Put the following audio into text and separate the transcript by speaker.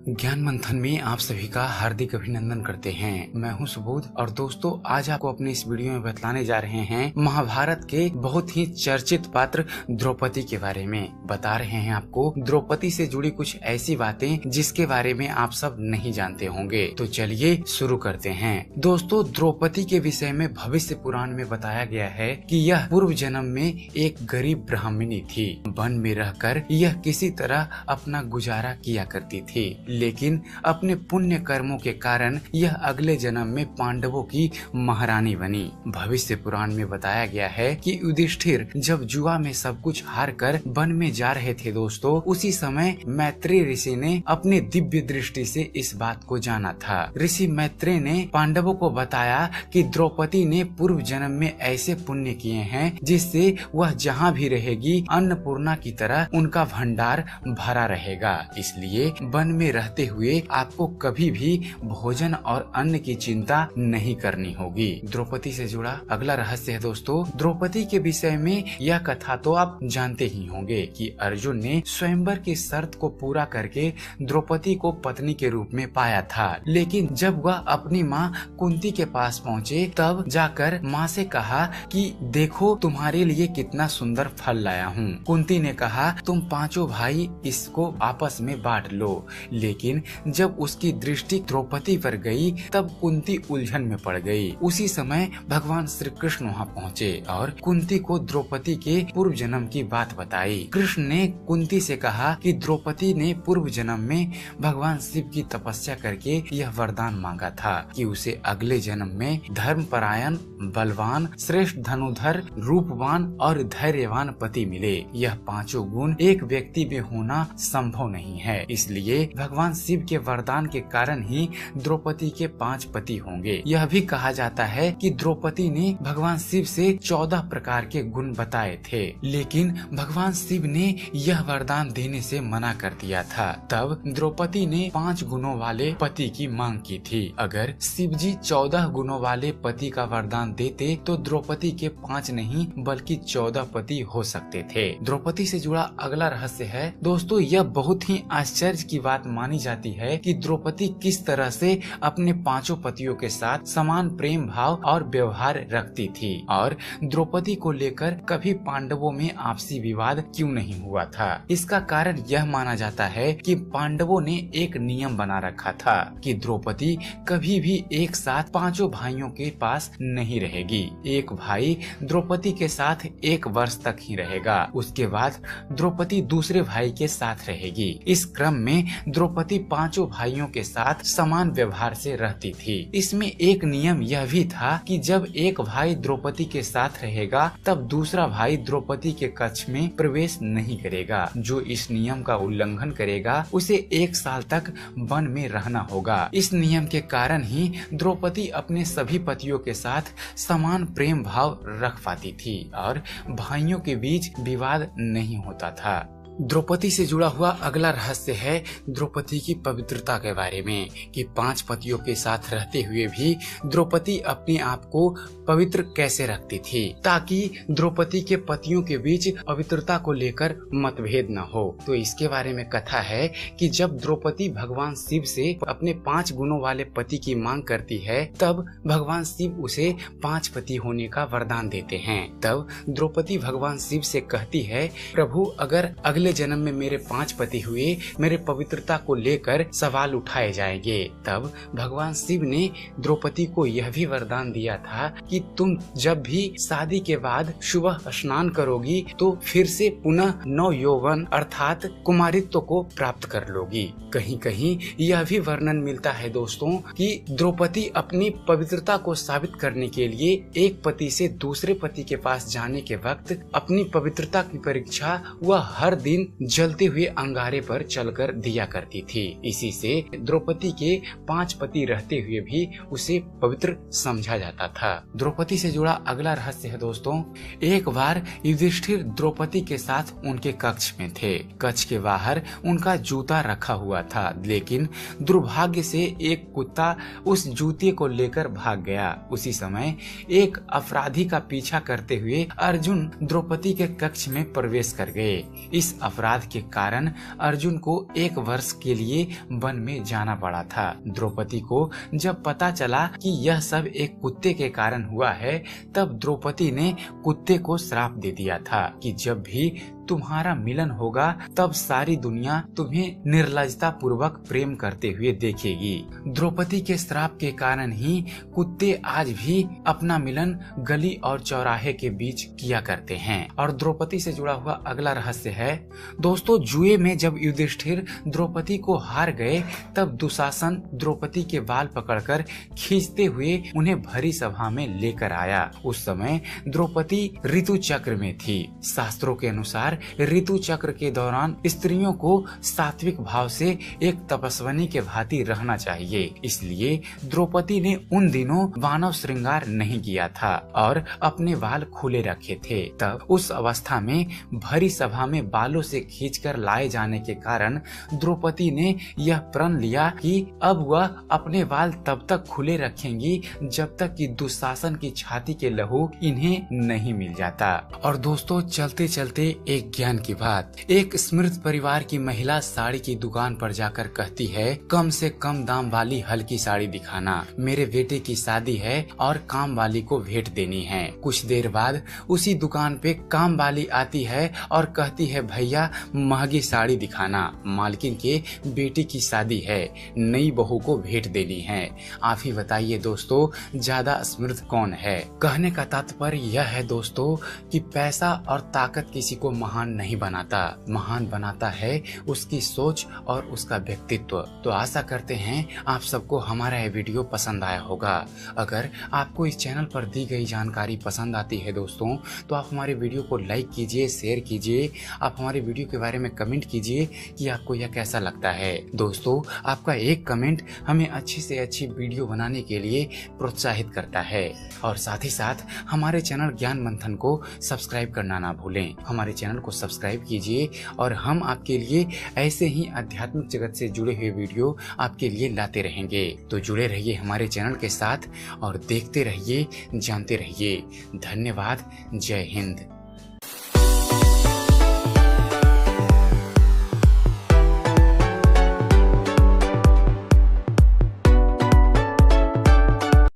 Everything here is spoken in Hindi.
Speaker 1: ज्ञान मंथन में आप सभी का हार्दिक अभिनंदन करते हैं। मैं हूं सुबोध और दोस्तों आज आपको अपने इस वीडियो में बतलाने जा रहे हैं महाभारत के बहुत ही चर्चित पात्र द्रौपदी के बारे में। बता रहे हैं आपको द्रौपदी से जुड़ी कुछ ऐसी बातें जिसके बारे में आप सब नहीं जानते होंगे। तो चलिए शुरू करते हैं। दोस्तों द्रौपदी के विषय में भविष्य पुराण में बताया गया है कि यह पूर्व जन्म में एक गरीब ब्राह्मणी थी। वन में रहकर यह किसी तरह अपना गुजारा किया करती थी, लेकिन अपने पुण्य कर्मों के कारण यह अगले जन्म में पांडवों की महारानी बनी। भविष्य पुराण में बताया गया है कि युधिष्ठिर जब जुआ में सब कुछ हार कर वन में जा रहे थे दोस्तों, उसी समय मैत्री ऋषि ने अपने दिव्य दृष्टि से इस बात को जाना था। ऋषि मैत्री ने पांडवों को बताया कि द्रौपदी ने पूर्व जन्म में ऐसे पुण्य किए हैं जिससे वह जहाँ भी रहेगी अन्नपूर्णा की तरह उनका भंडार भरा रहेगा। इसलिए वन में रहते हुए आपको कभी भी भोजन और अन्न की चिंता नहीं करनी होगी। द्रौपदी से जुड़ा अगला रहस्य है दोस्तों, द्रौपदी के विषय में यह कथा तो आप जानते ही होंगे कि अर्जुन ने स्वयंवर की शर्त को पूरा करके द्रौपदी को पत्नी के रूप में पाया था, लेकिन जब वह अपनी माँ कुंती के पास पहुँचे तब जाकर माँ से कहा कि देखो तुम्हारे लिए कितना सुंदर फल लाया हूँ। कुंती ने कहा तुम पांचों भाई इसको आपस में बांट लो, लेकिन जब उसकी दृष्टि द्रौपदी पर गई तब कुंती उलझन में पड़ गई। उसी समय भगवान श्री कृष्ण वहाँ पहुँचे और कुंती को द्रौपदी के पूर्व जन्म की बात बताई। कृष्ण ने कुंती से कहा कि द्रौपदी ने पूर्व जन्म में भगवान शिव की तपस्या करके यह वरदान मांगा था कि उसे अगले जन्म में धर्मपरायण, बलवान, श्रेष्ठ धनुधर, रूपवान और धैर्यवान पति मिले। यह पांचों गुण एक व्यक्ति में होना संभव नहीं है, इसलिए भगवान शिव के वरदान के कारण ही द्रौपदी के 5 पति होंगे। यह भी कहा जाता है कि द्रौपदी ने भगवान शिव से 14 प्रकार के गुण बताए थे, लेकिन भगवान शिव ने यह वरदान देने से मना कर दिया था। तब द्रौपदी ने 5 गुणों वाले पति की मांग की थी। अगर शिव जी 14 गुणों वाले पति का वरदान देते तो द्रौपदी के 5 नहीं बल्कि 14 पति हो सकते थे। द्रौपदी से जुड़ा अगला रहस्य है दोस्तों, यह बहुत ही आश्चर्य की बात मानी जाती है कि द्रौपदी किस तरह से अपने 5 पतियों के साथ समान प्रेम भाव और व्यवहार रखती थी और द्रौपदी को लेकर कभी पांडवों में आपसी विवाद क्यों नहीं हुआ था। इसका कारण यह माना जाता है कि पांडवों ने एक नियम बना रखा था कि द्रौपदी कभी भी एक साथ 5 भाइयों के पास नहीं रहेगी। एक भाई द्रौपदी के साथ 1 वर्ष तक ही रहेगा, उसके बाद द्रौपदी दूसरे भाई के साथ रहेगी। इस क्रम में द्रौपदी 5 भाइयों के साथ समान व्यवहार से रहती थी। इसमें एक नियम यह भी था कि जब एक भाई द्रौपदी के साथ रहेगा तब दूसरा भाई द्रौपदी के कक्ष में प्रवेश नहीं करेगा। जो इस नियम का उल्लंघन करेगा उसे 1 साल तक वन में रहना होगा। इस नियम के कारण ही द्रौपदी अपने सभी पतियों के साथ समान प्रेम भाव रख पाती थी और भाइयों के बीच विवाद नहीं होता था। द्रौपदी से जुड़ा हुआ अगला रहस्य है द्रौपदी की पवित्रता के बारे में कि 5 पतियों के साथ रहते हुए भी द्रौपदी अपने आप को पवित्र कैसे रखती थी ताकि द्रौपदी के पतियों के बीच पवित्रता को लेकर मतभेद न हो। तो इसके बारे में कथा है कि जब द्रौपदी भगवान शिव से अपने 5 गुणों वाले पति की मांग करती है तब भगवान शिव उसे 5 पति होने का वरदान देते हैं। तब द्रौपदी भगवान शिव से कहती है प्रभु अगर अगले जन्म में मेरे 5 पति हुए मेरे पवित्रता को लेकर सवाल उठाए जाएंगे। तब भगवान शिव ने द्रौपदी को यह भी वरदान दिया था कि तुम जब भी शादी के बाद सुबह स्नान करोगी तो फिर से पुनः नव यौवन अर्थात कुमारित्व को प्राप्त कर लोगी। कहीं कहीं यह भी वर्णन मिलता है दोस्तों कि द्रौपदी अपनी पवित्रता को साबित करने के लिए एक पति से दूसरे पति के पास जाने के वक्त अपनी पवित्रता की परीक्षा वह हर दिन जलते हुए अंगारे पर चलकर दिया करती थी। इसी से द्रौपदी के 5 पति रहते हुए भी उसे पवित्र समझा जाता था। द्रौपदी से जुड़ा अगला रहस्य है दोस्तों, एक बार युधिष्ठिर द्रौपदी के साथ उनके कक्ष में थे। कक्ष के बाहर उनका जूता रखा हुआ था, लेकिन दुर्भाग्य से एक कुत्ता उस जूते को लेकर भाग गया। उसी समय एक अपराधी का पीछा करते हुए अर्जुन द्रौपदी के कक्ष में प्रवेश कर गए। इस अपराध के कारण अर्जुन को 1 वर्ष के लिए वन में जाना पड़ा था। द्रौपदी को जब पता चला कि यह सब एक कुत्ते के कारण हुआ है, तब द्रौपदी ने कुत्ते को श्राप दे दिया था कि जब भी तुम्हारा मिलन होगा तब सारी दुनिया तुम्हें निर्लजता पूर्वक प्रेम करते हुए देखेगी। द्रौपदी के श्राप के कारण ही कुत्ते आज भी अपना मिलन गली और चौराहे के बीच किया करते हैं। और द्रौपदी से जुड़ा हुआ अगला रहस्य है दोस्तों, जुए में जब युधिष्ठिर द्रौपदी को हार गए तब दुशासन द्रौपदी के बाल पकड़कर खींचते हुए उन्हें भरी सभा में लेकर आया। उस समय द्रौपदी ऋतु चक्र में थी। शास्त्रों के अनुसार ऋतु चक्र के दौरान स्त्रियों को सात्विक भाव से एक तपस्विनी के भांति रहना चाहिए, इसलिए द्रौपदी ने उन दिनों मानव श्रृंगार नहीं किया था और अपने बाल खुले रखे थे। तब उस अवस्था में भरी सभा में बालों से खींचकर लाए जाने के कारण द्रौपदी ने यह प्रण लिया कि अब वह अपने बाल तब तक खुले रखेंगी जब तक कि दुशासन की छाती के लहू इन्हें नहीं मिल जाता। और दोस्तों चलते चलते एक ज्ञान की बात, एक स्मृत परिवार की महिला साड़ी की दुकान पर जाकर कहती है, कम से कम दाम वाली हल्की साड़ी दिखाना, मेरे बेटे की शादी है और काम वाली को भेंट देनी है। कुछ देर बाद उसी दुकान पे काम वाली आती है और कहती है, भैया महंगी साड़ी दिखाना, मालकिन के बेटे की शादी है, नई बहू को भेंट देनी है। आप ही बताइए दोस्तों, ज्यादा स्मृत कौन है? कहने का तात्पर्य यह है दोस्तों कि पैसा और ताकत किसी को महान नहीं बनाता, महान बनाता है उसकी सोच और उसका व्यक्तित्व। तो आशा करते हैं आप सबको हमारा यह वीडियो पसंद आया होगा। अगर आपको इस चैनल पर दी गई जानकारी पसंद आती है दोस्तों, तो आप हमारे वीडियो को लाइक कीजिए, शेयर कीजिए, आप हमारे वीडियो के बारे में कमेंट कीजिए कि आपको यह कैसा लगता है। दोस्तों आपका एक कमेंट हमें अच्छी से अच्छी वीडियो बनाने के लिए प्रोत्साहित करता है। और साथ ही साथ हमारे चैनल ज्ञान मंथन को सब्सक्राइब करना ना भूलें। हमारे चैनल को सब्सक्राइब कीजिए और हम आपके लिए ऐसे ही आध्यात्मिक जगत से जुड़े हुए वीडियो आपके लिए लाते रहेंगे। तो जुड़े रहिए हमारे चैनल के साथ और देखते रहिए, जानते रहिए। धन्यवाद। जय हिंद।